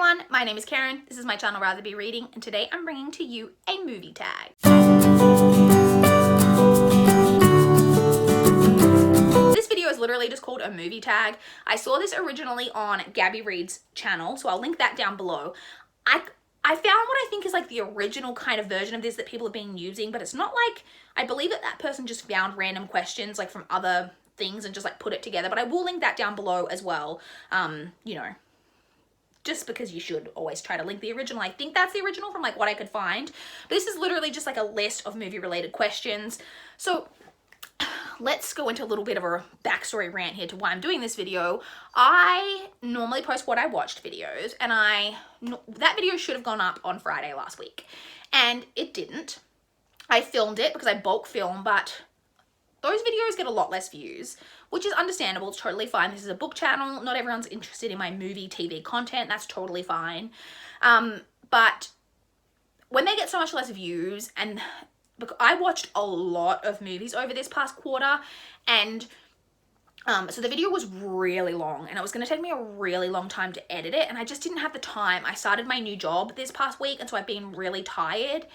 everyone, my name is Karen, this is my channel RatherBeReading, and today I'm bringing to you a movie tag. This video is literally just called a movie tag. I saw this originally on Gabby Reed's channel, so I'll link that down below. I found what I think is like the original kind of version of this that people have been using, but it's not like, I believe that person just found random questions like from other things and just like put it together, but I will link that down below as well. You know, just because you should always try to link the original. I think that's the original from like what I could find. But this is literally just like a list of movie related questions. So let's go into a little bit of a backstory rant here to why I'm doing this video. I normally post what I watched videos, and that video should have gone up on Friday last week, and it didn't. I filmed it because I bulk film, but those videos get a lot less views, which is understandable. It's totally fine. This is a book channel. Not everyone's interested in my movie TV content. That's totally fine. But when they get so much less views, and I watched a lot of movies over this past quarter, and so the video was really long, and it was going to take me a really long time to edit it, and I just didn't have the time. I started my new job this past week, and so I've been really tired,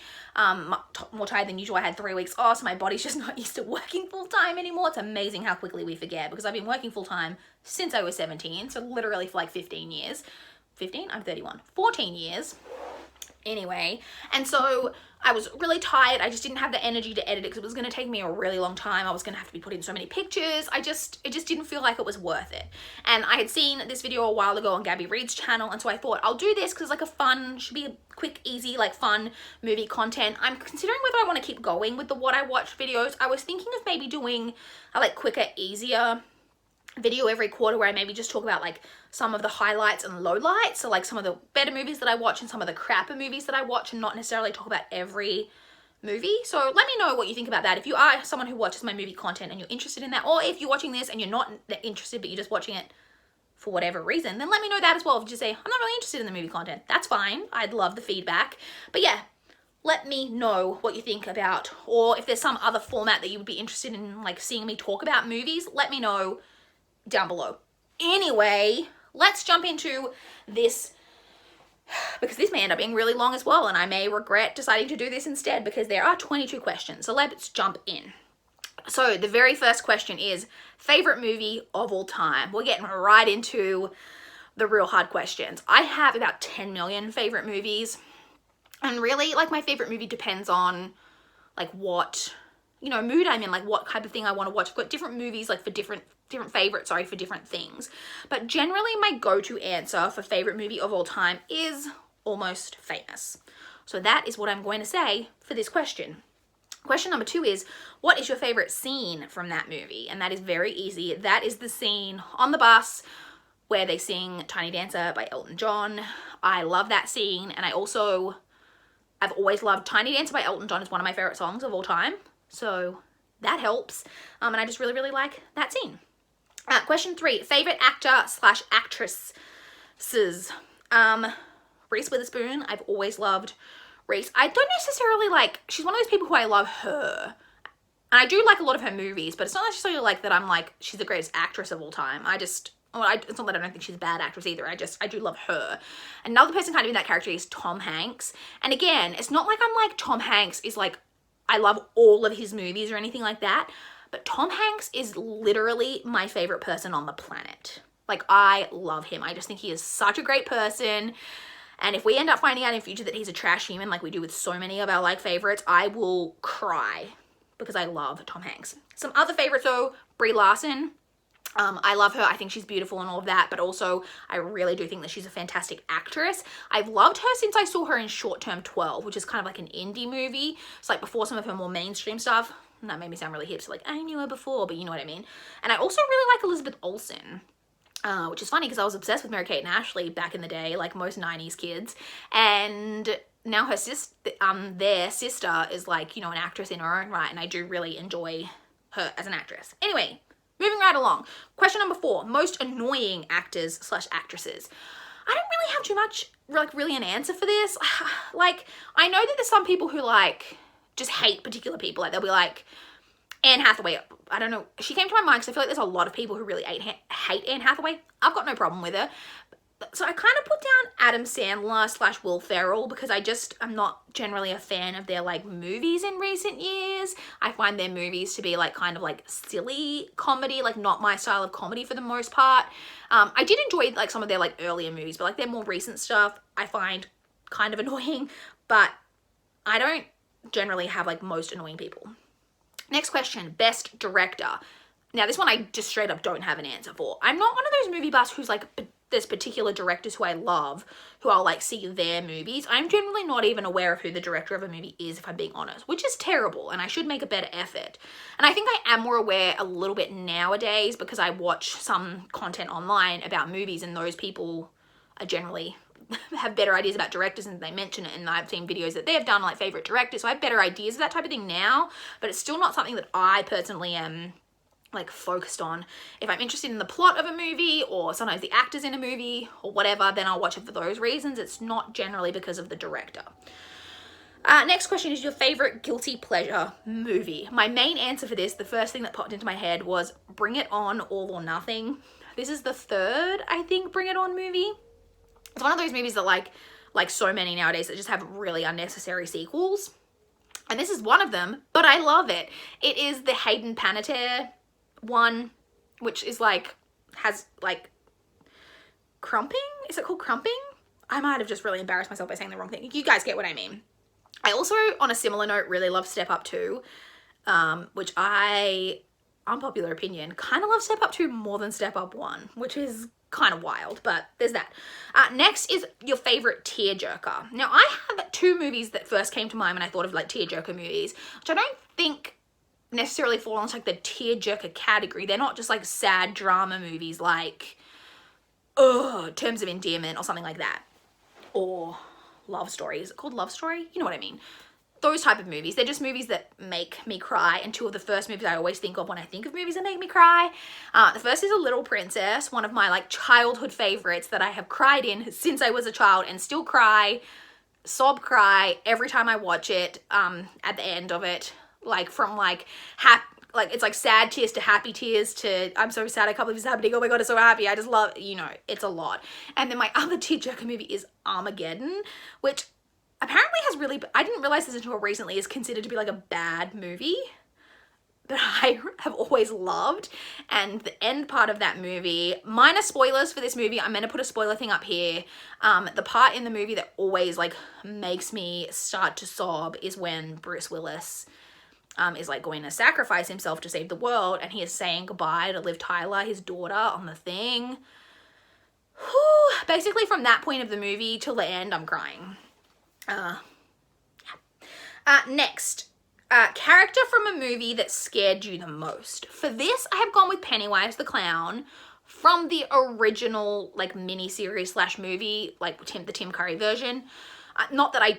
more tired than usual. I had 3 weeks off, so my body's just not used to working full-time anymore. It's amazing how quickly we forget, because I've been working full-time since I was 17, so literally for like 15 years. 15? I'm 31. 14 years. Anyway, and so I was really tired. I just didn't have the energy to edit it because it was going to take me a really long time. I was going to have to be putting so many pictures. It just didn't feel like it was worth it. And I had seen this video a while ago on Gabby Reed's channel, and so I thought I'll do this because it's like a fun, should be a quick, easy, like fun movie content. I'm considering whether I want to keep going with the what I watched videos. I was thinking of maybe doing a like quicker, easier video every quarter where I maybe just talk about like some of the highlights and lowlights, so like some of the better movies that I watch and some of the crapper movies that I watch, and not necessarily talk about every movie. So let me know what you think about that. If you are someone who watches my movie content and you're interested in that, or if you're watching this and you're not that interested but you're just watching it for whatever reason, then let me know that as well. If you just say, I'm not really interested in the movie content, that's fine. I'd love the feedback. But yeah, let me know what you think about, or if there's some other format that you would be interested in like seeing me talk about movies, let me know down below. Anyway, let's jump into this, because this may end up being really long as well, and I may regret deciding to do this instead because there are 22 questions. So let's jump in. So the very first question is favorite movie of all time. We're getting right into the real hard questions. I have about 10 million favorite movies, and really like my favorite movie depends on like what, you know, mood I'm in, like what type of thing I want to watch. I've got different movies like for different favorites, for different things. But generally my go-to answer for favorite movie of all time is Almost Famous. So that is what I'm going to say for this question. Question number 2 is, what is your favorite scene from that movie? And that is very easy. That is the scene on the bus where they sing Tiny Dancer by Elton John. I love that scene, and I've always loved Tiny Dancer by Elton John. Is one of my favorite songs of all time. So that helps. And I just really, really like that scene. Question 3, favorite actor / actresses. Reese Witherspoon. I've always loved Reese. I don't necessarily like, she's one of those people who I love her. And I do like a lot of her movies, but it's not necessarily like that I'm like, she's the greatest actress of all time. It's not that I don't think she's a bad actress either. I do love her. Another person kind of in that character is Tom Hanks. And again, it's not like I'm like, Tom Hanks is like, I love all of his movies or anything like that. But Tom Hanks is literally my favorite person on the planet. Like, I love him. I just think he is such a great person. And if we end up finding out in future that he's a trash human like we do with so many of our like favorites, I will cry because I love Tom Hanks. Some other favorites though, Brie Larson. I love her. I think she's beautiful and all of that, but also I really do think that she's a fantastic actress. I've loved her since I saw her in Short Term 12, which is kind of like an indie movie. It's like before some of her more mainstream stuff. And that made me sound really hip, so like I knew her before, but you know what I mean. And I also really like Elizabeth Olsen, which is funny because I was obsessed with Mary-Kate and Ashley back in the day, like most 90s kids. And now her their sister is like, you know, an actress in her own right, and I do really enjoy her as an actress. Anyway, moving right along. Question number 4, most annoying actors / actresses. I don't really have too much, like really an answer for this. Like, I know that there's some people who like just hate particular people. Like they'll be like, Anne Hathaway, I don't know, she came to my mind because I feel like there's a lot of people who really hate Anne Hathaway. I've got no problem with her. So I kind of put down Adam Sandler / Will Ferrell, because I'm not generally a fan of their like movies in recent years. I find their movies to be like kind of like silly comedy, like not my style of comedy for the most part. I did enjoy like some of their like earlier movies, but like their more recent stuff I find kind of annoying, but I don't generally have like most annoying people. Next question, best director. Now this one I just straight up don't have an answer for. I'm not one of those movie buffs who's like, there's particular directors who I love, who I'll like see their movies. I'm generally not even aware of who the director of a movie is, if I'm being honest, which is terrible, and I should make a better effort. And I think I am more aware a little bit nowadays because I watch some content online about movies, and those people are generally have better ideas about directors, and they mention it, and I've seen videos that they've done like favorite directors, so I have better ideas of that type of thing now, but it's still not something that I personally am like focused on. If I'm interested in the plot of a movie, or sometimes the actors in a movie or whatever, then I'll watch it for those reasons. It's not generally because of the director. Next question is your favorite guilty pleasure movie. My main answer for this, the first thing that popped into my head was Bring It On, All or Nothing. This is the third, I think, Bring It On movie. It's one of those movies that like so many nowadays that just have really unnecessary sequels. And this is one of them, but I love it. It is the Hayden Panettiere one, which is like, has like crumping? Is it called crumping? I might have just really embarrassed myself by saying the wrong thing. You guys get what I mean. I also, on a similar note, really love Step Up 2, which unpopular opinion, kind of love Step Up 2 more than Step Up 1, which is kind of wild, but there's that. Next is your favorite tearjerker. Now, I have two movies that first came to mind when I thought of like tearjerker movies, which I don't think necessarily fall into like the tearjerker category. They're not just like sad drama movies like Terms of Endearment or something like that, or Love Story. Is it called Love Story? You know what I mean. Those type of movies. They're just movies that make me cry, and two of the first movies I always think of when I think of movies that make me cry. The first is A Little Princess, one of my like childhood favorites that I have cried in since I was a child and still cry, sob cry every time I watch it, at the end of it. Like from like it's like sad tears to happy tears to I'm so sad I can't believe this is happening, oh my god, it's so happy. I just love, you know, it's a lot. And then my other tearjerker movie is Armageddon, which apparently has really, I didn't realize this until recently, is considered to be like a bad movie, but I have always loved. And the end part of that movie, minor spoilers for this movie, I'm gonna put a spoiler thing up here. The part in the movie that always like makes me start to sob is when Bruce Willis is like going to sacrifice himself to save the world, and he is saying goodbye to Liv Tyler, his daughter, on the thing. Whew. Basically from that point of the movie till the end, I'm crying. Next, character from a movie that scared you the most. For this, I have gone with Pennywise the Clown from the original like mini-series / movie, like the Tim Curry version. Not that I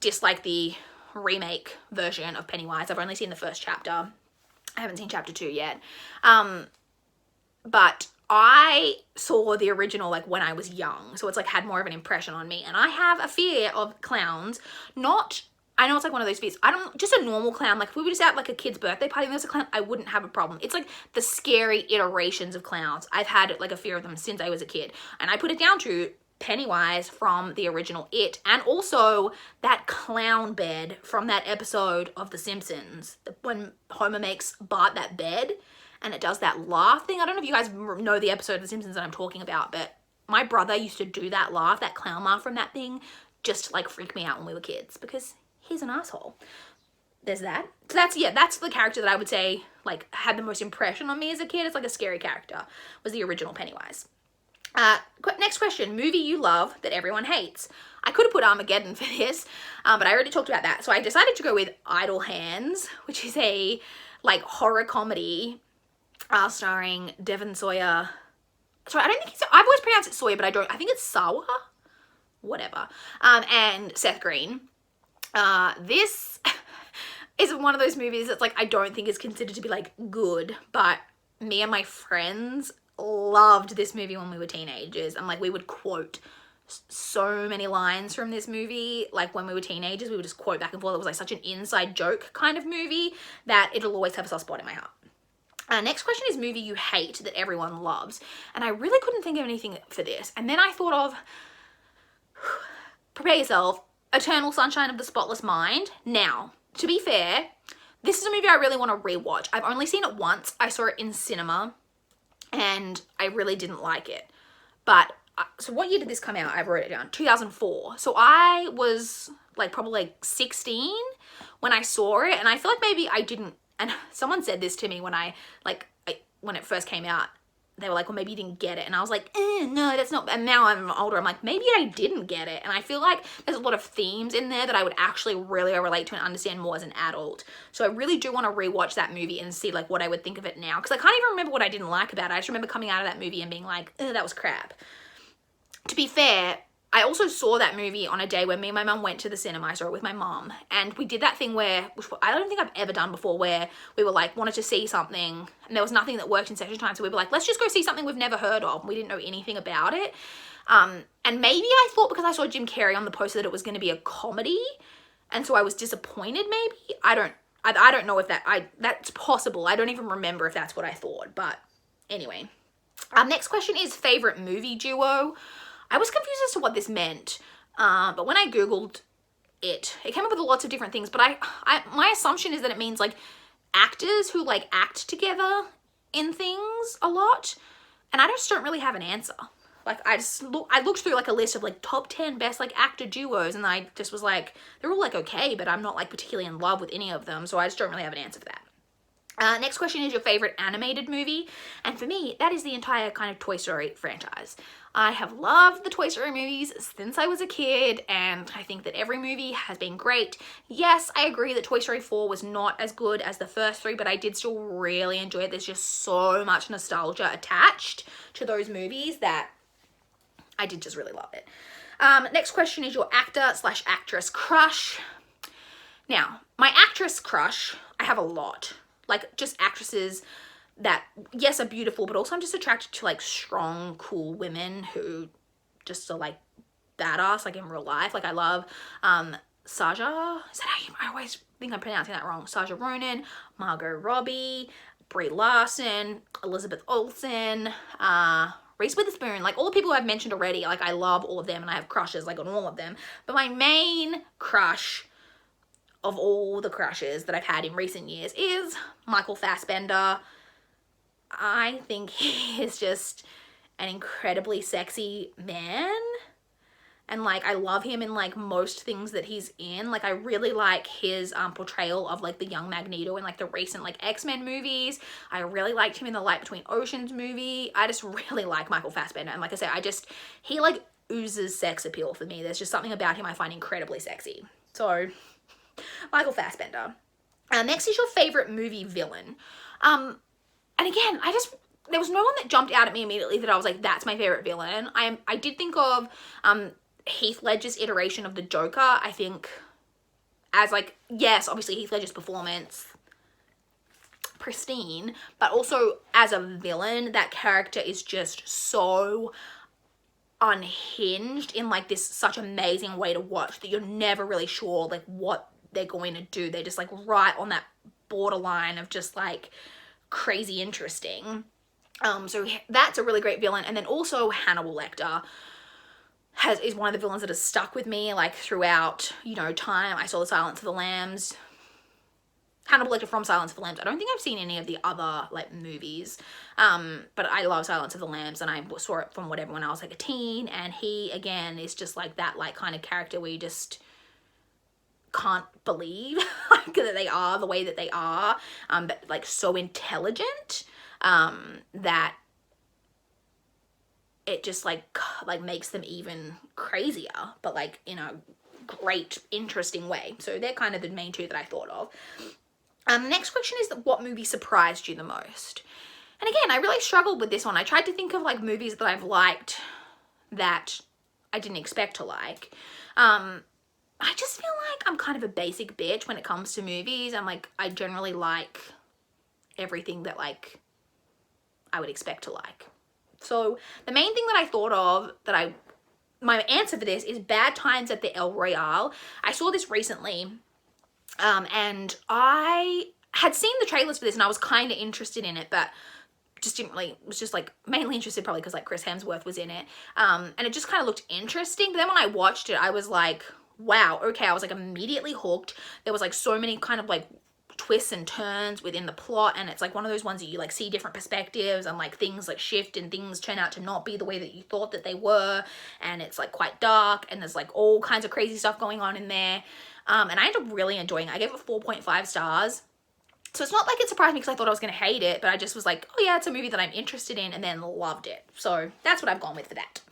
dislike the remake version of Pennywise. I've only seen the first chapter. I haven't seen chapter 2 yet. But I saw the original like when I was young, so it's like had more of an impression on me. And I have a fear of clowns. Not, I know it's like one of those fears. Just a normal clown. Like if we were just at like a kid's birthday party and there's a clown, I wouldn't have a problem. It's like the scary iterations of clowns. I've had like a fear of them since I was a kid. And I put it down to Pennywise from the original It, and also that clown bed from that episode of The Simpsons, when Homer makes Bart that bed and it does that laugh thing. I don't know if you guys know the episode of The Simpsons that I'm talking about, but my brother used to do that laugh, that clown laugh from that thing, just to like freak me out when we were kids, because he's an asshole. There's that. So that's the character that I would say like had the most impression on me as a kid. It's like a scary character, was the original Pennywise. Next question, movie you love that everyone hates. I could have put Armageddon for this, but I already talked about that. So I decided to go with Idle Hands, which is a like horror comedy starring Devon Sawyer. Sorry, I don't think I've always pronounced it Sawyer, but I think it's Sawa, whatever, and Seth Green. This is one of those movies that's like, I don't think is considered to be like good, but me and my friends loved this movie when we were teenagers, and like we would quote so many lines from this movie. Like when we were teenagers, we would just quote back and forth. It was like such an inside joke kind of movie that it'll always have a soft spot in my heart. Next question is movie you hate that everyone loves, and I really couldn't think of anything for this, and then I thought of prepare yourself. Eternal Sunshine of the Spotless Mind. Now, to be fair, this is a movie I really want to rewatch. I've only seen it once. I saw it in cinema and I really didn't like it. But, so what year did this come out? I wrote it down. 2004. So I was like probably like 16 when I saw it, and I feel like maybe I didn't, and someone said this to me when when it first came out. They were like, well, maybe you didn't get it. And I was like, no, that's not, and now I'm older, I'm like, maybe I didn't get it. And I feel like there's a lot of themes in there that I would actually really relate to and understand more as an adult. So I really do want to rewatch that movie and see like what I would think of it now. Because I can't even remember what I didn't like about it. I just remember coming out of that movie and being like, that was crap. To be fair, I also saw that movie on a day where me and my mum went to the cinema. I saw it with my mum, and we did that thing where, which I don't think I've ever done before, where we were like, wanted to see something and there was nothing that worked in session time. So we were like, let's just go see something we've never heard of. We didn't know anything about it. And maybe I thought because I saw Jim Carrey on the poster that it was going to be a comedy. And so I was disappointed maybe. I don't know if that's possible. I don't even remember if that's what I thought, but anyway. Next question is favorite movie duo. I was confused as to what this meant, but when I Googled it came up with lots of different things, but my assumption is that it means like actors who like act together in things a lot, and I just don't really have an answer. Like I looked through like a list of like top 10 best like actor duos, and I just was like, they're all like okay, but I'm not like particularly in love with any of them, so I just don't really have an answer for that. Next question is your favorite animated movie, and for me that is the entire kind of Toy Story franchise. I have loved the Toy Story movies since I was a kid, and I think that every movie has been great. Yes, I agree that Toy Story 4 was not as good as the first three, but I did still really enjoy it. There's just so much nostalgia attached to those movies that I did just really love it. Next question is your actor/actress crush. Now, my actress crush, I have a lot. Like, just actresses that, yes, are beautiful, but also I'm just attracted to, like, strong, cool women who just are, like, badass, like, in real life. Like, I love Saja. Is that how you, I always think I'm pronouncing that wrong. Saja Ronan, Margot Robbie, Brie Larson, Elizabeth Olsen, Reese Witherspoon. Like, all the people I've mentioned already, like, I love all of them, and I have crushes, like, on all of them. But my main crush of all the crushes that I've had in recent years is Michael Fassbender. I think he is just an incredibly sexy man, and like I love him in like most things that he's in. Like I really like his portrayal of like the young Magneto in like the recent like X-Men movies. I really liked him in the Light Between Oceans movie. I just really like Michael Fassbender, and like I said, he like oozes sex appeal for me. There's just something about him I find incredibly sexy. So Michael Fassbender. Next is your favorite movie villain. And again, there was no one that jumped out at me immediately that I was like, that's my favorite villain. I did think of Heath Ledger's iteration of the Joker. I think as like, yes, obviously Heath Ledger's performance, pristine, but also as a villain, that character is just so unhinged in like this such amazing way to watch that you're never really sure like what they're going to do. They're just like right on that borderline of just like crazy interesting. So that's a really great villain. And then also Hannibal Lecter is one of the villains that has stuck with me like throughout, you know, time. I saw The Silence of the Lambs. Hannibal Lecter from Silence of the Lambs. I don't think I've seen any of the other like movies, but I love Silence of the Lambs, and I saw it from whatever when I was like a teen, and he again is just like that like kind of character where you just can't believe like that they are the way that they are, but like so intelligent that it just like makes them even crazier, but like in a great interesting way. So they're kind of the main two that I thought of. Next question is that what movie surprised you the most? And again, I really struggled with this one. I tried to think of like movies that I've liked that I didn't expect to like. I just feel like I'm kind of a basic bitch when it comes to movies. I'm like, I generally like everything that like I would expect to like. So the main thing that I thought of that my answer for this is Bad Times at the El Royale. I saw this recently, and I had seen the trailers for this and I was kind of interested in it, but just didn't really, was just like mainly interested probably because like Chris Hemsworth was in it. And it just kind of looked interesting. But then when I watched it, I was like, wow, okay. I was like immediately hooked. There was like so many kind of like twists and turns within the plot, and it's like one of those ones that you like see different perspectives, and like things like shift and things turn out to not be the way that you thought that they were, and it's like quite dark, and there's like all kinds of crazy stuff going on in there. And I ended up really enjoying it. I gave it 4.5 stars. So it's not like it surprised me because I thought I was going to hate it, but I just was like, oh yeah, it's a movie that I'm interested in, and then loved it. So that's what I've gone with for that.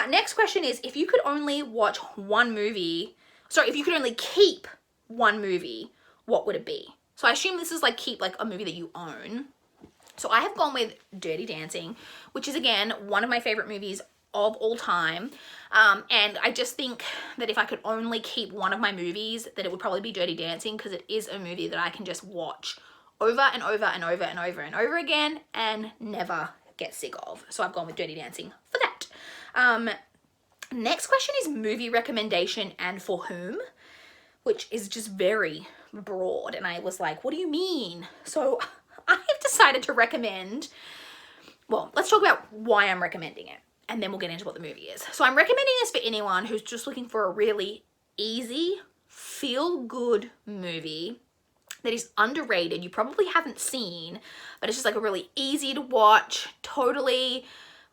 Next question is, if you could only watch one movie, sorry, if you could only keep one movie, what would it be? So I assume this is like keep like a movie that you own. So I have gone with Dirty Dancing, which is again, one of my favorite movies of all time. And I just think that if I could only keep one of my movies, that it would probably be Dirty Dancing, because it is a movie that I can just watch over and over and over and over and over again and never get sick of. So I've gone with Dirty Dancing for that. Next question is movie recommendation and for whom, which is just very broad. And I was like, what do you mean? So I have decided to recommend, well, let's talk about why I'm recommending it, and then we'll get into what the movie is. So I'm recommending this for anyone who's just looking for a really easy, feel-good movie that is underrated, you probably haven't seen, but it's just like a really easy to watch, totally,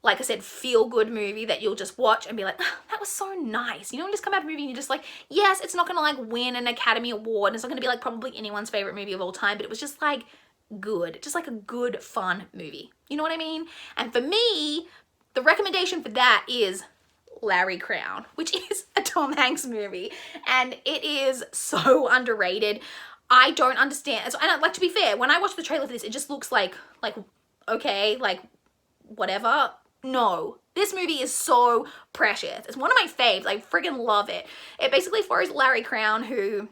like I said, feel-good movie that you'll just watch and be like, oh, that was so nice. You know, and just come out of a movie and you're just like, yes, it's not gonna like win an Academy Award, and it's not gonna be like probably anyone's favorite movie of all time, but it was just like good, just like a good, fun movie. You know what I mean? And for me, the recommendation for that is Larry Crown, which is a Tom Hanks movie, and it is so underrated. I don't understand. And like, to be fair, when I watch the trailer for this, it just looks like okay, like whatever. No, this movie is so precious. It's one of my faves. I friggin' love it. It basically follows Larry Crown, who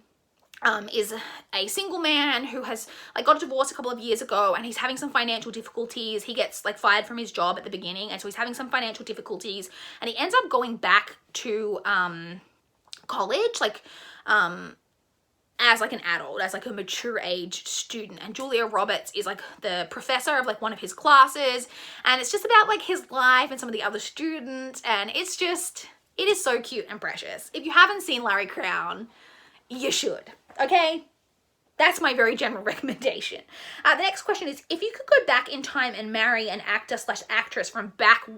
is a single man who has like got a divorce a couple of years ago, and he's having some financial difficulties. He gets like fired from his job at the beginning, and so he's having some financial difficulties, and he ends up going back to college, like as like an adult, as like a mature age student. And Julia Roberts is like the professor of like one of his classes, and it's just about like his life and some of the other students, and it's just, it is so cute and precious. If you haven't seen Larry Crown, you should, okay? That's my very general recommendation. The next question is, if you could go back in time and marry an actor slash actress from back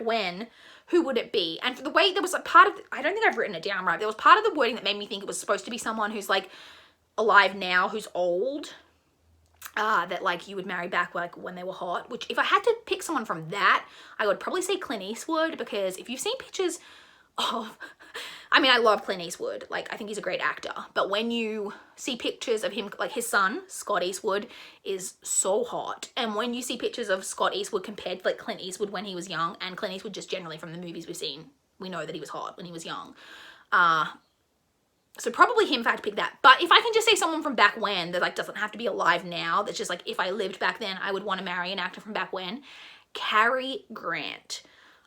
when, who would it be? And for the way, there was a part of, I don't think I've written it down right, there was part of the wording that made me think it was supposed to be someone who's like alive now, who's old, that like you would marry back like when they were hot, which if I had to pick someone from that, I would probably say Clint Eastwood, because if you've seen pictures of, I mean, I love Clint Eastwood, like I think he's a great actor, but when you see pictures of him, like his son, Scott Eastwood, is so hot, and when you see pictures of Scott Eastwood compared to like Clint Eastwood when he was young, and Clint Eastwood just generally from the movies we've seen, we know that he was hot when he was young, so probably him if I had to pick that. But if I can just say someone from back when that like doesn't have to be alive now, that's just like if I lived back then, I would want to marry an actor from back when, Cary Grant.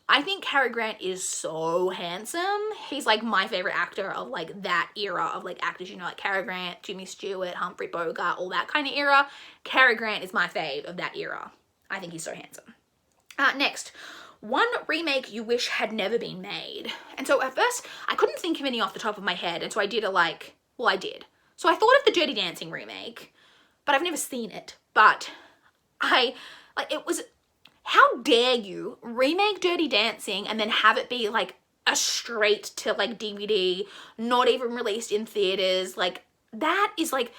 I think Cary Grant is so handsome. He's like my favorite actor of like that era of like actors, you know, like Cary Grant, Jimmy Stewart, Humphrey Bogart, all that kind of era. Cary Grant is my fave of that era. I think he's so handsome. Next, one remake you wish had never been made. And so at first I couldn't think of any off the top of my head, and so I did I did. So I thought of the Dirty Dancing remake, but I've never seen it. But it was, how dare you remake Dirty Dancing and then have it be like a straight to like DVD, not even released in theaters? Like that is like,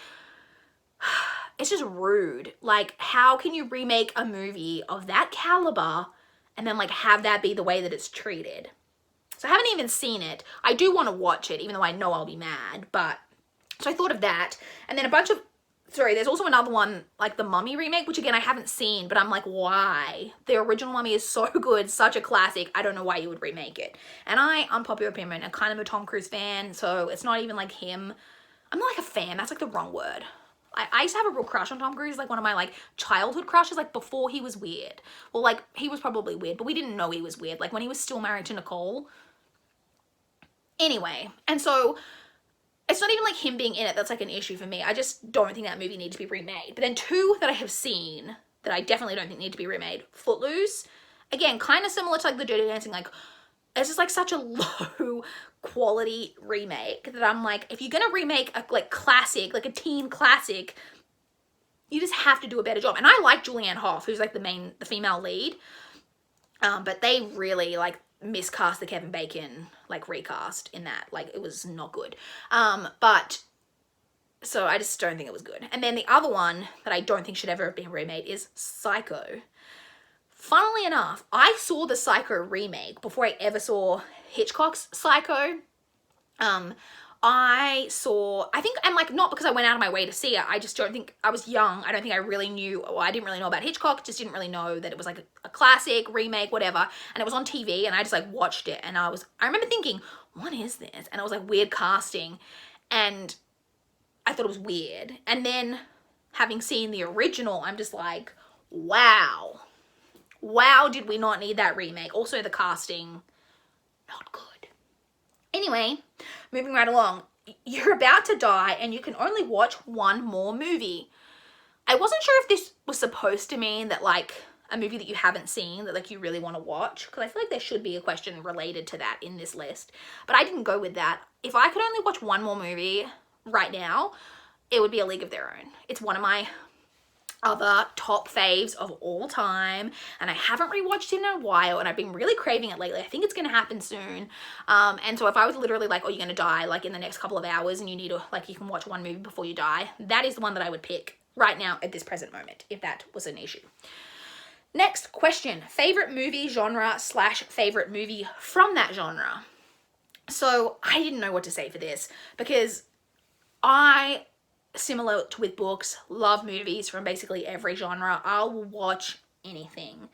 it's just rude. Like, how can you remake a movie of that caliber and then like have that be the way that it's treated? So I haven't even seen it. I do want to watch it, even though I know I'll be mad. But so I thought of that, and then there's also another one, like the Mummy remake, which again I haven't seen, but I'm like, why? The original Mummy is so good, such a classic. I don't know why you would remake it. And I, unpopular opinion, am kind of a Tom Cruise fan, so it's not even like him. I'm not like a fan, that's like the wrong word. I used to have a real crush on Tom Cruise, like one of my like childhood crushes, like before he was weird. Well, like he was probably weird, but we didn't know he was weird, like when he was still married to Nicole. Anyway, and so it's not even like him being in it that's like an issue for me. I just don't think that movie needs to be remade. But then two that I have seen that I definitely don't think need to be remade. Footloose, again, kind of similar to like the Dirty Dancing, like it's just like such a low quality remake that I'm like, if you're gonna remake a like classic, like a teen classic, you just have to do a better job. And I like Julianne Hough, who's like the female lead, but they really like miscast the Kevin Bacon like recast in that. Like it was not good. But so I just don't think it was good. And then the other one that I don't think should ever have been remade is Psycho. Funnily enough, I saw the Psycho remake before I ever saw Hitchcock's Psycho. I think, and like, not because I went out of my way to see it, I just don't think, I was young, I don't think I really knew, or I didn't really know about Hitchcock, just didn't really know that it was like a classic, remake, whatever, and it was on TV, and I just like watched it, and I remember thinking, what is this? And it was like weird casting, and I thought it was weird, and then having seen the original, I'm just like, wow, did we not need that remake? Also the casting, not good. Anyway, moving right along, you're about to die and you can only watch one more movie. I wasn't sure if this was supposed to mean that like a movie that you haven't seen that like you really want to watch, because I feel like there should be a question related to that in this list, but I didn't go with that. If I could only watch one more movie right now, it would be A League of Their Own. It's one of my other top faves of all time, and I haven't rewatched it in a while, and I've been really craving it lately. I think it's gonna happen soon. And so if I was literally like, oh, you're gonna die like in the next couple of hours and you need to like, you can watch one movie before you die, that is the one that I would pick right now at this present moment, if that was an issue. Next question, favorite movie genre / favorite movie from that genre. So I didn't know what to say for this, because I, similar to with books, love movies from basically every genre. I'll watch anything.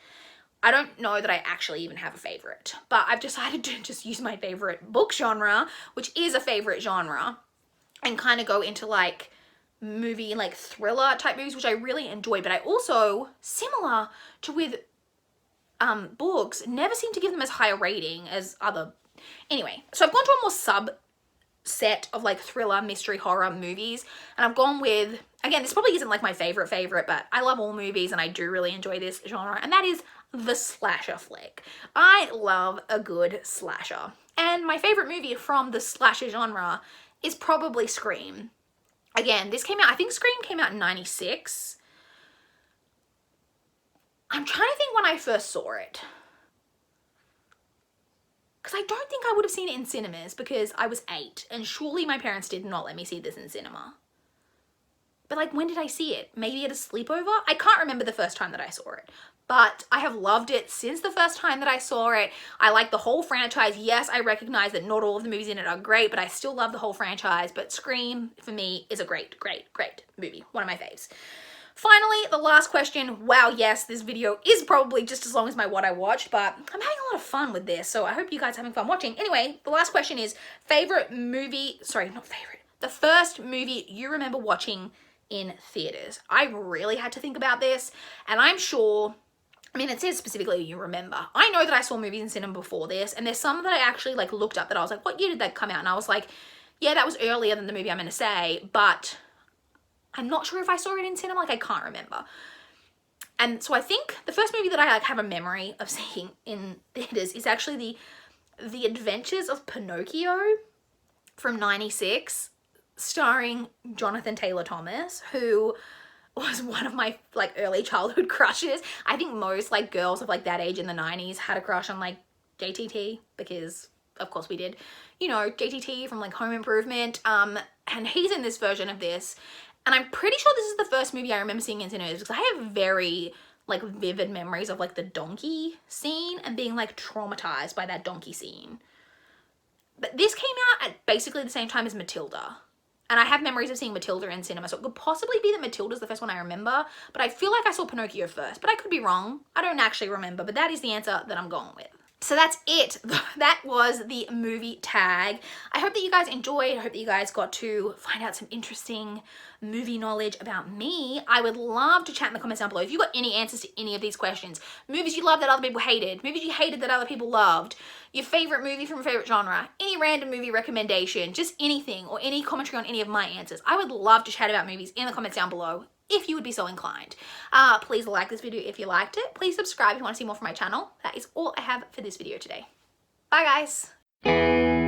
I don't know that I actually even have a favorite, but I've decided to just use my favorite book genre, which is a favorite genre, and kind of go into like movie, like thriller type movies, which I really enjoy. But I also, similar to with books, never seem to give them as high a rating as other. Anyway, so I've gone to a more set of like thriller, mystery, horror movies, and I've gone with, again, this probably isn't like my favorite, but I love all movies and I do really enjoy this genre, and that is the slasher flick. I love a good slasher, and my favorite movie from the slasher genre is probably Scream. Again, this came out, I think Scream came out in 96. I'm trying to think when I first saw it, because I don't think I would have seen it in cinemas because I was 8, and surely my parents did not let me see this in cinema. But like, when did I see it? Maybe at a sleepover? I can't remember the first time that I saw it, but I have loved it since the first time that I saw it. I like the whole franchise. Yes, I recognize that not all of the movies in it are great, but I still love the whole franchise. But Scream, for me, is a great movie. One of my faves. Finally, the last question. Wow, yes, this video is probably just as long as my what I watched, but I'm having a lot of fun with this, so I hope you guys are having fun watching. Anyway, the last question is the first movie you remember watching in theaters. I really had to think about this, and I'm sure, I mean, it says specifically you remember. I know that I saw movies in cinema before this, and there's some that I actually like looked up that I was like, what year did that come out? And I was like, yeah, that was earlier than the movie I'm going to say, but I'm not sure if I saw it in cinema, like I can't remember. And so I think the first movie that I like have a memory of seeing in theaters is actually the Adventures of Pinocchio from 96, starring Jonathan Taylor Thomas, who was one of my like early childhood crushes. I think most like girls of like that age in the 90s had a crush on like JTT, because of course we did, you know, JTT from like Home Improvement. And he's in this version of this. And I'm pretty sure this is the first movie I remember seeing in cinemas, because I have very like vivid memories of like the donkey scene and being like traumatized by that donkey scene. But this came out at basically the same time as Matilda. And I have memories of seeing Matilda in cinema, so it could possibly be that Matilda's the first one I remember, but I feel like I saw Pinocchio first, but I could be wrong. I don't actually remember, but that is the answer that I'm going with. So that's it. That was the movie tag. I hope that you guys enjoyed. I hope that you guys got to find out some interesting movie knowledge about me. I would love to chat in the comments down below if you got any answers to any of these questions. Movies you loved that other people hated, movies you hated that other people loved, your favorite movie from a favorite genre, any random movie recommendation, just anything, or any commentary on any of my answers. I would love to chat about movies in the comments down below. if you would be so inclined. Please like this video if you liked it. Please subscribe if you want to see more from my channel. That is all I have for this video today. Bye guys.